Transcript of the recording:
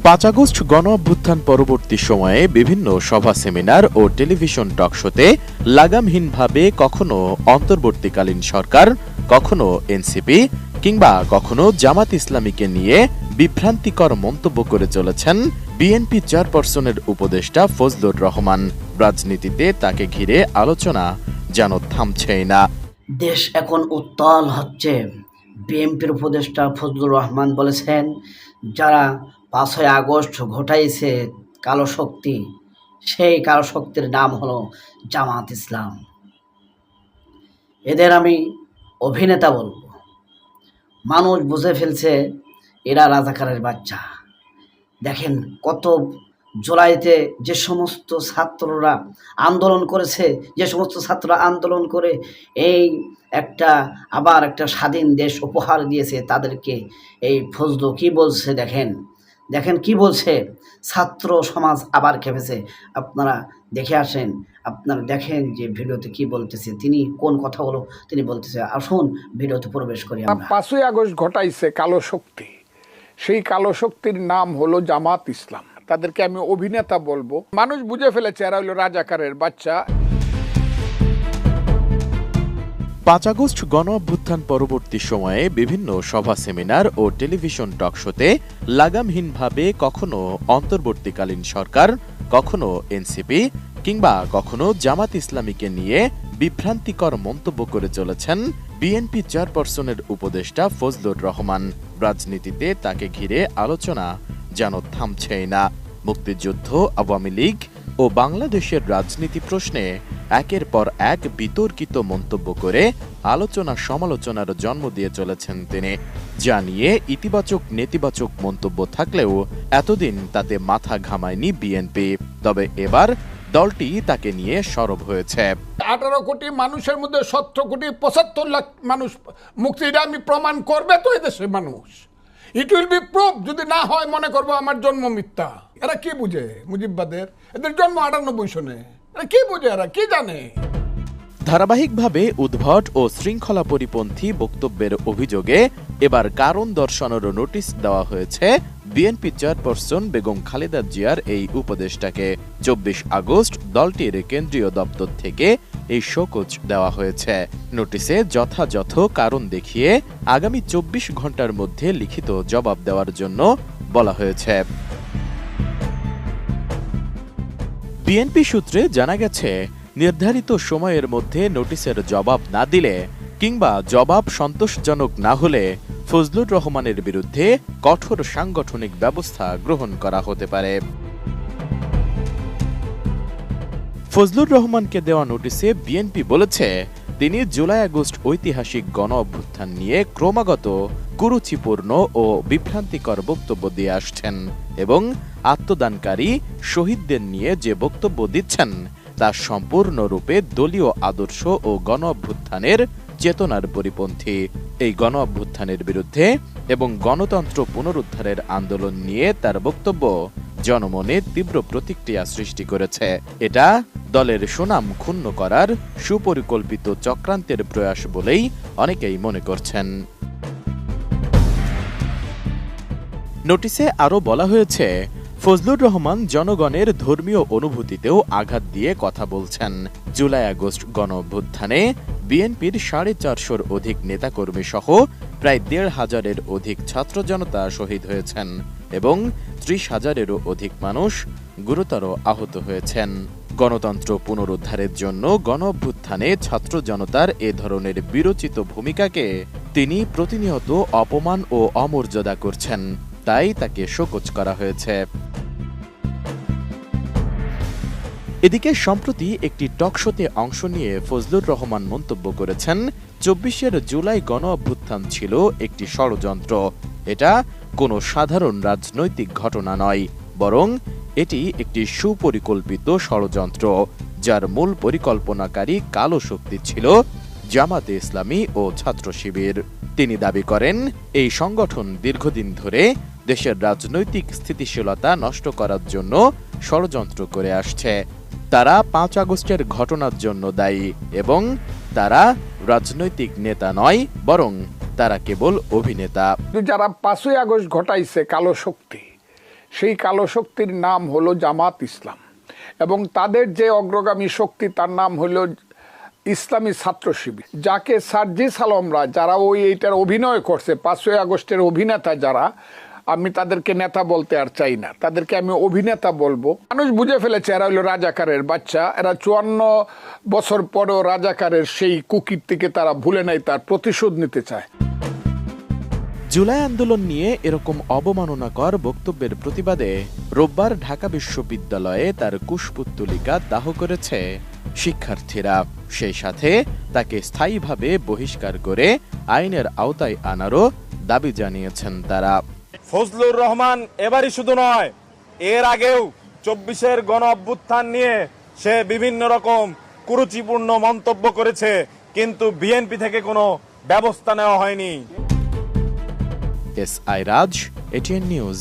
5 August গণ অভ্যুত্থান পরবর্তী সময়ে বিভিন্ন সভা সেমিনার ও টেলিভিশন টকশোতে লাগামহীনভাবে কখনো অন্তর্বর্তীকালীন সরকার, কখনো এনসিপি কিংবা কখনো জামাত ইসলামীকে নিয়ে বিভ্রান্তিকর মন্তব্য করে চলেছেন বিএনপি চেয়ারপারসনের উপদেষ্টা ফজলুর রহমান। রাজনীতিতে তাকে ঘিরে আলোচনা যেন থামছেই না। দেশ এখন উত্তাল হচ্ছে। বিএনপির উপদেষ্টা ফজলুর রহমান বলেছেন, যারা 5ই আগস্ট ঘটাইছে কালো শক্তি, সেই কালো শক্তির নাম হলো জামাত ইসলাম। এদের আমি অভিনেতা বলবো। মানুষ বুঝে ফেলছে এরা রাজাকারের বাচ্চা। দেখেন, কত জুলাইতে যে সমস্ত ছাত্ররা আন্দোলন করেছে, যে সমস্ত ছাত্ররা আন্দোলন করে এই আবার একটা স্বাধীন দেশ উপহার দিয়েছে, তাদেরকে এই ফজলু কি বলছে দেখেন কি বলছে। ছাত্র সমাজ আবার খেপেছে। আপনারা দেখে আসেন, আপনারা দেখেন যে ভিডিওতে কি বলতেছে, তিনি কোন কথাগুলো তিনি বলতেছে। আসুন ভিডিওতে প্রবেশ করি আমরা। 5ই আগস্ট ঘটাইছে কালো শক্তি, সেই কালো শক্তির নাম হলো জামাত ইসলাম। তাদেরকে আমি অভিনেতা বলবো। মানুষ বুঝে ফেলেছে এরা হলো রাজাকারের বাচ্চা। 5 আগস্ট গণ অভ্যুত্থান পরবর্তী সময়ে বিভিন্ন সভা সেমিনার ও টেলিভিশন টকশোতে লাগামহীনভাবে কখনো অন্তর্বর্তীকালীন সরকার, কখনো এনসিপি কিংবা কখনো জামাত ইসলামীকে নিয়ে বিভ্রান্তিকর মন্তব্য করে চলেছেন বিএনপি চেয়ারপারসনের উপদেষ্টা ফজলুর রহমান। রাজনীতিতে তাকে ঘিরে আলোচনা যেন থামছেই না। মুক্তিযুদ্ধ, আওয়ামী লীগ ও বাংলাদেশের রাজনীতি প্রশ্নে একের পর এক বিতর্কিত মন্তব্য করে আলোচনা সমালোচনার জন্ম দিয়ে চলেছেন তিনি। যা নিয়ে ইতিবাচক নেতিবাচক মন্তব্য থাকলেও এতদিন তাতে মাথা ঘামায়নি বিএনপি। তবে এবার দলটি তাকে নিয়ে সরব হয়েছে। 18 কোটি মানুষের মধ্যে 17 কোটি 75 লাখ মানুষ মুক্তিটা আমি প্রমাণ করবে তো এদেশের মানুষ। It will be proof. যদি না হয় মনে করবো আমার জন্ম মিথ্যা। এরা কি বুঝে? মুজিববাদের এদের জন্ম 98 সনে। এরা কি বুঝে? এরা কি জানে? ধারাবাহিকভাবে উদ্ভট ও শৃঙ্খলা পরিপন্থী বক্তব্যের অভিযোগে এবার কারণ দর্শানোর নোটিশ দেওয়া হয়েছে বিএনপি চেয়ারপারসন বেগম খালেদা জিয়ার এই উপদেষ্টাকে। 24 আগস্ট দলটির কেন্দ্রীয় দপ্তর থেকে এই শোকজ দেওয়া হয়েছে। নোটিশে যথাযথ কারণ দেখিয়ে আগামী 24 ঘন্টার মধ্যে লিখিত জবাব দেওয়ার জন্য বলা হয়েছে। বিএনপি সূত্রে জানা গেছে, নির্ধারিত সময়ের মধ্যে নোটিশের জবাব না দিলে কিংবা জবাব সন্তোষজনক না হলে ফজলুর রহমানের বিরুদ্ধে কঠোর সাংগঠনিক ব্যবস্থা গ্রহণ করা হতে পারে। ফজলুর রহমানকে দেওয়া নোটিশে বিএনপি বলেছে, তিনি জুলাই আগস্ট ঐতিহাসিক গণ অভ্যুত্থান নিয়ে ক্রমাগত কুরুচিপূর্ণ ও বিভ্রান্তিকর বক্তব্য দিয়ে আসছেন এবং আত্মদানকারী শহীদদের নিয়ে যে বক্তব্য দিচ্ছেন তা সম্পূর্ণরূপে দলীয় আদর্শ ও গণ অভ্যুত্থানের চেতনার পরিপন্থী। এই গণ অভ্যুত্থানের বিরুদ্ধে এবং গণতন্ত্র পুনরুদ্ধারের আন্দোলন নিয়ে তার বক্তব্য জনমনে তীব্র প্রতিক্রিয়া সৃষ্টি করেছে। এটা দলের সুনাম ক্ষুণ্ণ করার সুপরিকল্পিত চক্রান্তের প্রয়াস বলেই অনেকেই মনে করছেন। নোটিশে আরও বলা হয়েছে, ফজলুর রহমান জনগণের ধর্মীয় অনুভূতিতেও আঘাত দিয়ে কথা বলছেন। জুলাই আগস্ট গণ অভ্যুত্থানে বিএনপির 450-র অধিক নেতাকর্মী সহ প্রায় 1,500-এর অধিক ছাত্র জনতা শহীদ হয়েছেন এবং 30,000-এরও অধিক মানুষ গুরুতর আহত হয়েছেন। গণতন্ত্র পুনরুদ্ধারের জন্য গণ অভ্যুত্থানে ছাত্র জনতার এ ধরনের বিরচিত ভূমিকাকে তিনি প্রতিনিয়ত অপমান ও অমর্যাদা করছেন, তাই তাকে শোকজ করা হয়েছে। এদিকে সম্প্রতি একটি টকশোতে অংশ নিয়ে ফজলুর রহমান মন্তব্য করেছেন, 24 জুলাই গণ অভ্যুত্থান ছিল একটি ষড়যন্ত্র। এটা কোনো সাধারণ রাজনৈতিক ঘটনা নয়, বরং এটি একটি সুপরিকল্পিত ষড়যন্ত্র, যার মূল পরিকল্পনাকারী কালো শক্তি ছিল জামাতে ইসলামী ও ছাত্র শিবির। তিনি দাবি করেন, এই সংগঠন দীর্ঘদিন ধরে দেশের রাজনৈতিক স্থিতিশীলতা নষ্ট করার জন্য ষড়যন্ত্র করে আসছে। তারা 5 আগস্টের ঘটনার জন্য দায়ী এবং তারা রাজনৈতিক নেতা নয়, বরং তারা কেবল অভিনেতা। যারা 5ই আগস্ট ঘটাইছে কালো শক্তি, সেই কালো শক্তির নাম হলো জামাত ইসলাম, এবং তাদের যে অগ্রগামী শক্তি তার নাম হলো ইসলামী ছাত্র শিবির, যাকে সার্জিস আলমরা যারা এইটার অভিনয় করছে 5ই আগস্টের অভিনেতা যারা, আমি তাদেরকে নেতা বলতে আর চাই না, তাদেরকে আমি অভিনেতা বলবো। মানুষ বুঝে ফেলেছে এরা হইলো রাজাকারের বাচ্চা, এরা 54 বছর পরেও রাজাকারের সেই কুকীর্তিকে তারা ভুলে নাই, তার প্রতিশোধ নিতে চায়। জুলাই আন্দোলন নিয়ে এরকম অবমাননাকর বক্তব্যের প্রতিবাদে রোববার ঢাকা বিশ্ববিদ্যালয়ে তার কুশপুত্তলিকা দাহ করেছে শিক্ষার্থীরা। সেই সাথে তাকে স্থায়ীভাবে বহিষ্কার করে আইনের আওতায় আনারও দাবি জানিয়েছেন তারা। ফজলুর রহমান এবারই শুধু নয়, এর আগেও 24-এর গণ অভ্যুত্থান নিয়ে সে বিভিন্ন রকম কুরুচিপূর্ণ মন্তব্য করেছে, কিন্তু বিএনপি থেকে কোনো ব্যবস্থা নেওয়া হয়নি। S I Raj, ATN news.